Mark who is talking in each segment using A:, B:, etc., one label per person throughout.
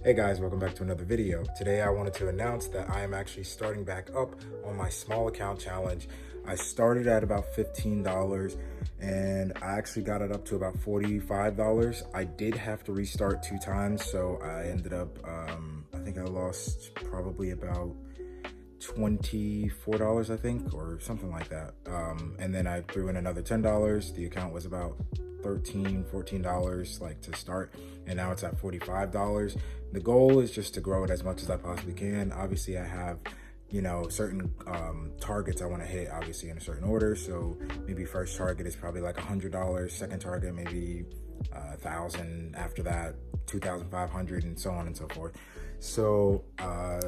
A: Hey guys, welcome back to another video. Today I wanted to announce that I am actually starting back up on my small account challenge. I started at about $15 and I actually got it up to about $45. I did have to restart 2 times, so I ended up, I think I lost probably about $24, I think, or something like that. And then I threw in another $10. The account was about $14 like to start, and now it's at $45. The goal is just to grow it as much as I possibly can. Obviously I have, you know, certain targets I want to hit, obviously in a certain order. So maybe first target is probably like $100, second target maybe 1,000, after that 2,500, and so on and so forth. So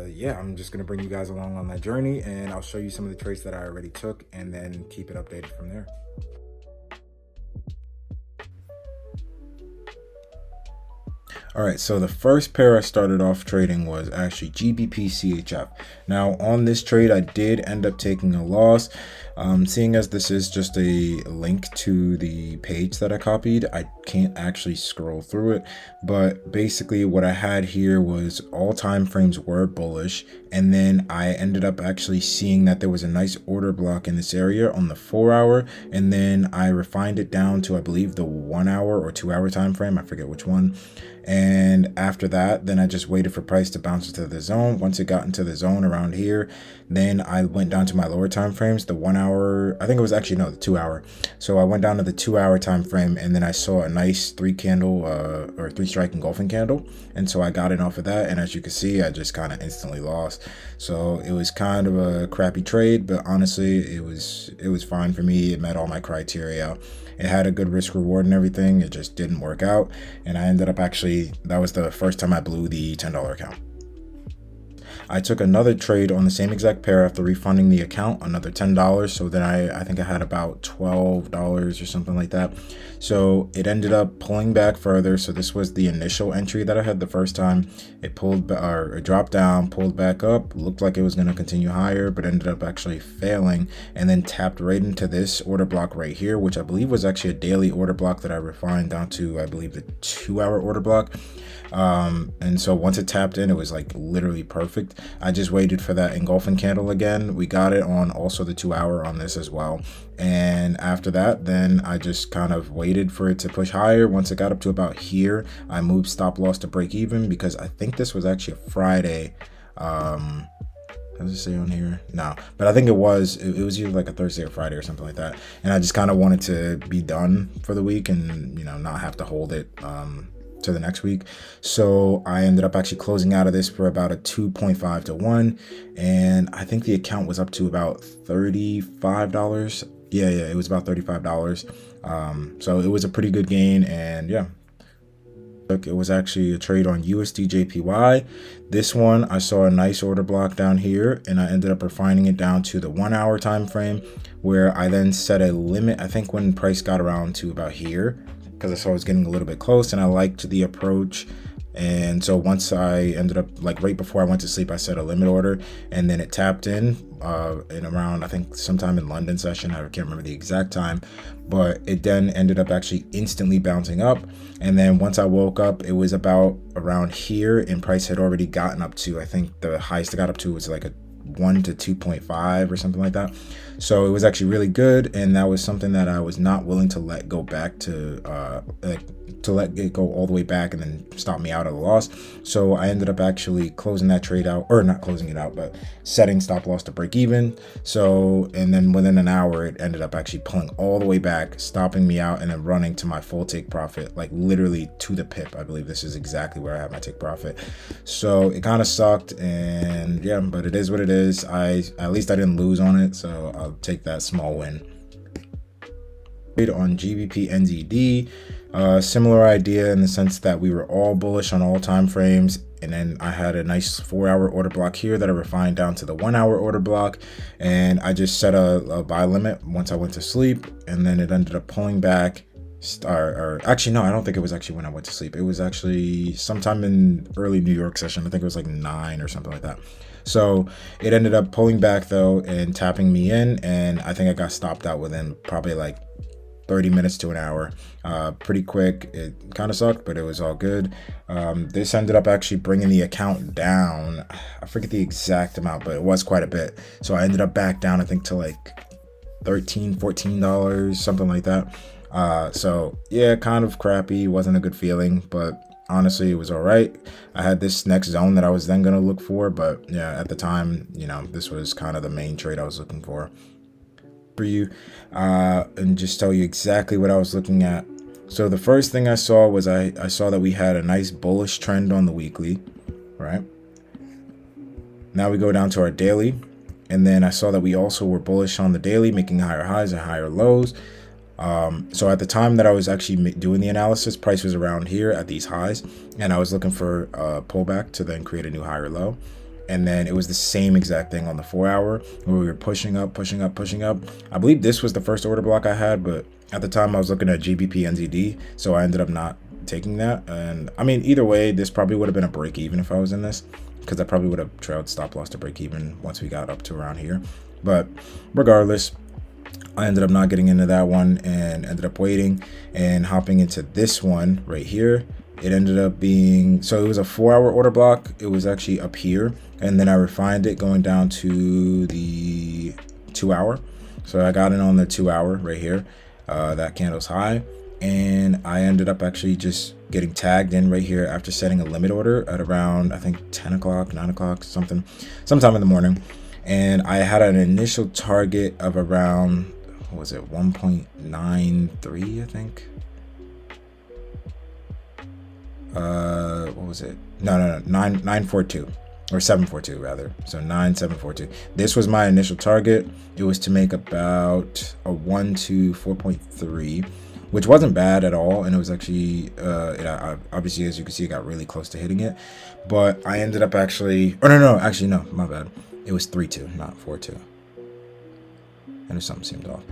A: yeah, I'm just gonna bring you guys along on that journey, and I'll show you some of the trades that I already took and then keep it updated from there. All right, so the first pair I started off trading was actually GBP Now on this trade, I did end up taking a loss. Seeing as this is just a link to the page that I copied, I can't actually scroll through it. But basically what I had here was all time frames were bullish. And then I ended up actually seeing that there was a nice order block in this area on the 4-hour. And then I refined it down to, I believe, the 1-hour or 2-hour time frame. I forget which one. And after that, then I just waited for price to bounce into the zone. Once it got into the zone around here, then I went down to my lower time frames, the 1-hour, I think it was actually, no, the 2-hour. So I went down to the 2-hour time frame, and then I saw a nice 3-candle or 3-strike engulfing candle. And so I got in off of that. And as you can see, I just kind of instantly lost. So it was kind of a crappy trade, but honestly, it was fine for me. It met all my criteria. It had a good risk reward and everything. It just didn't work out. And I ended up actually, that was the first time I blew the $10 account. I took another trade on the same exact pair after refunding the account, another $10. So then I think I had about $12 or something like that. So it ended up pulling back further. So this was the initial entry that I had the first time. It pulled or it dropped down, pulled back up, looked like it was going to continue higher, but ended up actually failing, and then tapped right into this order block right here, which I believe was actually a daily order block that I refined down to, I believe, the 2-hour order block. And so once it tapped in, it was like literally perfect. I just waited for that engulfing candle again. We got it on also the 2-hour on this as well. And after that, then I just kind of waited for it to push higher. Once it got up to about here, I moved stop loss to break even, because I think this was actually a Friday. Does it say on here? No, but I think it was either like a Thursday or Friday or something like that. And I just kind of wanted to be done for the week and, you know, not have to hold it to the next week. So I ended up actually closing out of this for about a 2.5 to 1, and I think the account was up to about $35. Yeah, it was about $35. So it was a pretty good gain, and yeah. It was actually a trade on USD/JPY. This one, I saw a nice order block down here, and I ended up refining it down to the 1-hour time frame, where I then set a limit, I think when price got around to about here, because I saw it was getting a little bit close, and I liked the approach. And so once I ended up, like right before I went to sleep, I set a limit order, and then it tapped in around, I think sometime in London session. I can't remember the exact time, but it then ended up actually instantly bouncing up. And then once I woke up, it was about around here, and price had already gotten up to, I think the highest it got up to was like a 1 to 2.5 or something like that. So it was actually really good, and that was something that I was not willing to let go back to let it go all the way back and then stop me out of the loss. So I ended up actually closing that trade out, or not closing it out, but setting stop loss to break even. So, and then within an hour, it ended up actually pulling all the way back, stopping me out, and then running to my full take profit, like literally to the pip. I believe this is exactly where I had my take profit. So it kind of sucked, and yeah, but it is what it is. At least I didn't lose on it, so I'll take that small win. On GBP/NZD, similar idea in the sense that we were all bullish on all time frames, and then I had a nice 4-hour order block here that I refined down to the 1-hour order block, and I just set a buy limit once I went to sleep, and then it ended up pulling back. Or actually, no, I don't think it was actually when I went to sleep. It was actually sometime in early New York session. I think it was like 9 or something like that. So it ended up pulling back though and tapping me in, and I think I got stopped out within probably like 30 minutes to an hour. Pretty quick. It kind of sucked, but it was all good. This ended up actually bringing the account down. I forget the exact amount, but it was quite a bit. So I ended up back down, I think, to like $13-14, something like that. So yeah, kind of crappy. Wasn't a good feeling, but honestly, it was all right. I had this next zone that I was then going to look for, but yeah, at the time, you know, this was kind of the main trade I was looking for you, and just tell you exactly what I was looking at. So the first thing I saw was I saw that we had a nice bullish trend on the weekly, right? Now we go down to our daily, and then I saw that we also were bullish on the daily, making higher highs and higher lows. So at the time that I was actually doing the analysis, price was around here at these highs, and I was looking for a pullback to then create a new higher low. And then it was the same exact thing on the 4 hour where we were pushing up, pushing up, pushing up. I believe this was the first order block I had, but at the time I was looking at GBP NZD, so I ended up not taking that. And I mean, either way, this probably would have been a break even if I was in this, because I probably would have trailed stop loss to break even once we got up to around here. But regardless, I ended up not getting into that one and ended up waiting and hopping into this one right here. It ended up being, so it was a 4 hour order block. It was actually up here, and then I refined it going down to the 2 hour. So I got in on the 2 hour right here, that candle's high, and I ended up actually just getting tagged in right here after setting a limit order at around, I think 10 o'clock, 9 o'clock, sometime in the morning. And I had an initial target of around, what was it, 1.93, I think. What was it? No, 942 or 742 rather. So 9742. This was my initial target. It was to make about a 1 to 4.3, which wasn't bad at all. And it was actually, obviously, as you can see, it got really close to hitting it. But I ended up actually, no, my bad. It was 3.2, not 4.2. And something seemed off,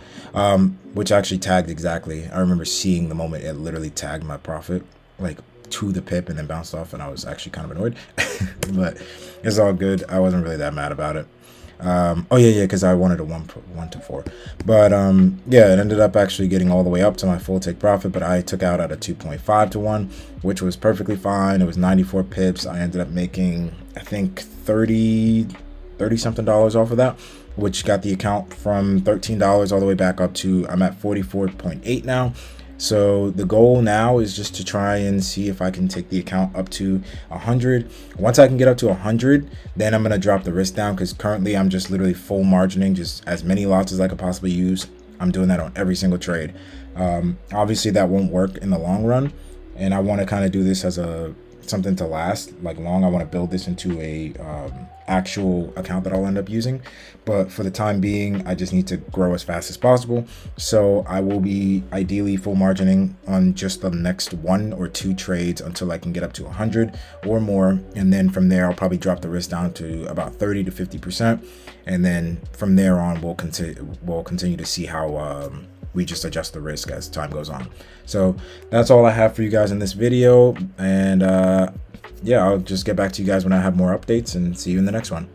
A: which actually tagged exactly. I remember seeing the moment it literally tagged my profit, like to the pip, and then bounced off, and I was actually kind of annoyed. But it's all good. I wasn't really that mad about it. Oh yeah, because I wanted a 1 to 4. But yeah, it ended up actually getting all the way up to my full take profit, but I took out at a 2.5 to 1, which was perfectly fine. It was 94 pips. I ended up making, I think, 30 something dollars off of that, which got the account from $13 all the way back up to, I'm at 44.8 now. So the goal now is just to try and see if I can take the account up to 100. Once I can get up to 100, then I'm going to drop the risk down, because currently I'm just literally full margining, just as many lots as I could possibly use. I'm doing that on every single trade. Obviously that won't work in the long run, and I want to kind of do this as something to last like long. I want to build this into a actual account that I'll end up using, but for the time being I just need to grow as fast as possible. So I will be ideally full margining on just the next 1 or 2 trades until I can get up to 100 or more, and then from there I'll probably drop the risk down to about 30 to 50%, and then from there on we'll continue to see how we just adjust the risk as time goes on. So that's all I have for you guys in this video, and yeah, I'll just get back to you guys when I have more updates, and see you in the next one.